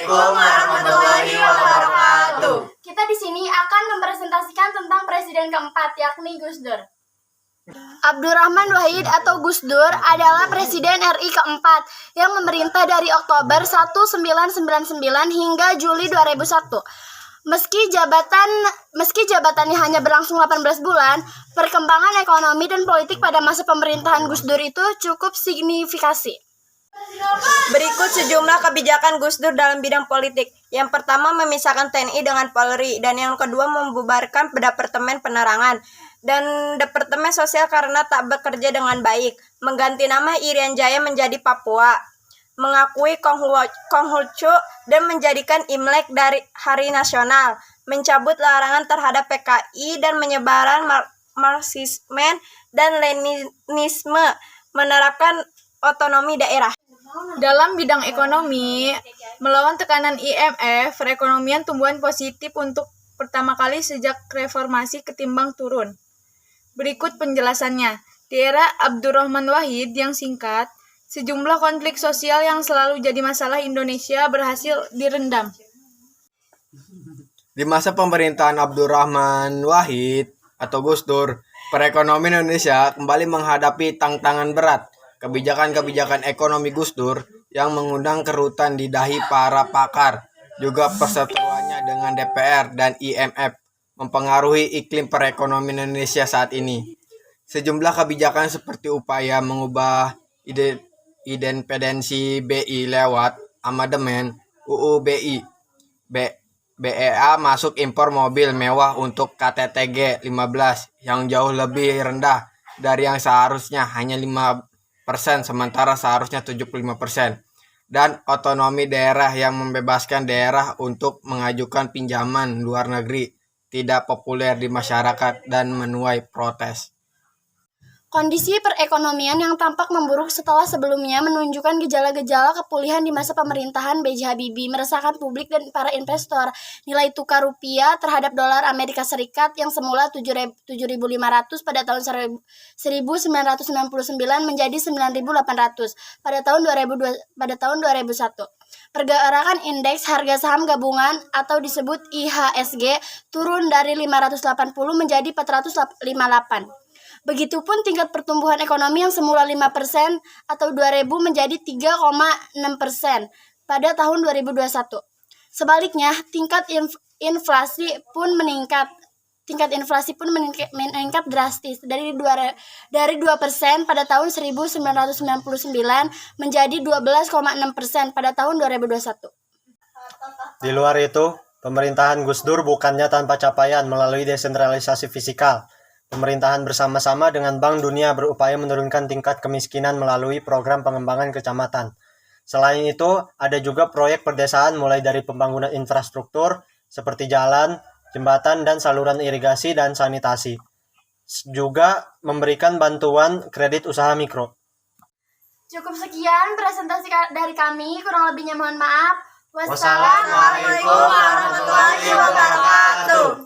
Waalaikumsalam warahmatullahi wabarakatuh. Kita di sini akan mempresentasikan tentang presiden keempat, yakni Gus Dur. Abdurrahman Wahid atau Gus Dur adalah Presiden RI keempat yang memerintah dari Oktober 1999 hingga Juli 2001. Meski jabatannya hanya berlangsung 18 bulan, perkembangan ekonomi dan politik pada masa pemerintahan Gus Dur itu cukup signifikasi. Berikut sejumlah kebijakan Gus Dur dalam bidang politik. Yang pertama, memisahkan TNI dengan Polri, dan yang kedua, membubarkan Departemen Penerangan dan Departemen Sosial karena tak bekerja dengan baik, mengganti nama Irian Jaya menjadi Papua, mengakui Konghucu dan menjadikan Imlek dari hari nasional, mencabut larangan terhadap PKI dan penyebaran Marxisme dan Leninisme, menerapkan otonomi daerah. Dalam bidang ekonomi, melawan tekanan IMF, perekonomian tumbuhan positif untuk pertama kali sejak reformasi ketimbang turun. Berikut penjelasannya. Di era Abdurrahman Wahid yang singkat, sejumlah konflik sosial yang selalu jadi masalah Indonesia berhasil direndam. Di masa pemerintahan Abdurrahman Wahid atau Gus Dur, perekonomian Indonesia kembali menghadapi tantangan berat. Kebijakan-kebijakan ekonomi Gus Dur yang mengundang kerutan di dahi para pakar, juga perseteruannya dengan DPR dan IMF, mempengaruhi iklim perekonomian Indonesia saat ini. Sejumlah kebijakan seperti upaya mengubah independensi BI lewat amandemen UU BI, BEA masuk impor mobil mewah untuk KTTG 15 yang jauh lebih rendah dari yang seharusnya hanya 5%, sementara seharusnya 75%. Dan otonomi daerah yang membebaskan daerah untuk mengajukan pinjaman luar negeri tidak populer di masyarakat dan menuai protes. Kondisi perekonomian yang tampak memburuk setelah sebelumnya menunjukkan gejala-gejala kepulihan di masa pemerintahan B.J. Habibie, meresahkan publik dan para investor. Nilai tukar rupiah terhadap dolar Amerika Serikat yang semula 7.500 pada tahun 1999 menjadi 9.800 pada tahun 2001. Pergerakan indeks harga saham gabungan atau disebut IHSG turun dari 580 menjadi 458. Begitupun tingkat pertumbuhan ekonomi yang semula 5% atau 2.000 menjadi 3,6% pada tahun 2021. Sebaliknya, tingkat inflasi pun meningkat drastis dari 2% pada tahun 1999 menjadi 12,6% pada tahun 2021. Di luar itu, pemerintahan Gus Dur bukannya tanpa capaian melalui desentralisasi fiskal. Pemerintahan bersama-sama dengan Bank Dunia berupaya menurunkan tingkat kemiskinan melalui program pengembangan kecamatan. Selain itu, ada juga proyek perdesaan mulai dari pembangunan infrastruktur seperti jalan, jembatan, dan saluran irigasi dan sanitasi. Juga memberikan bantuan kredit usaha mikro. Cukup sekian presentasi dari kami, kurang lebihnya mohon maaf. Wassalamualaikum warahmatullahi wabarakatuh.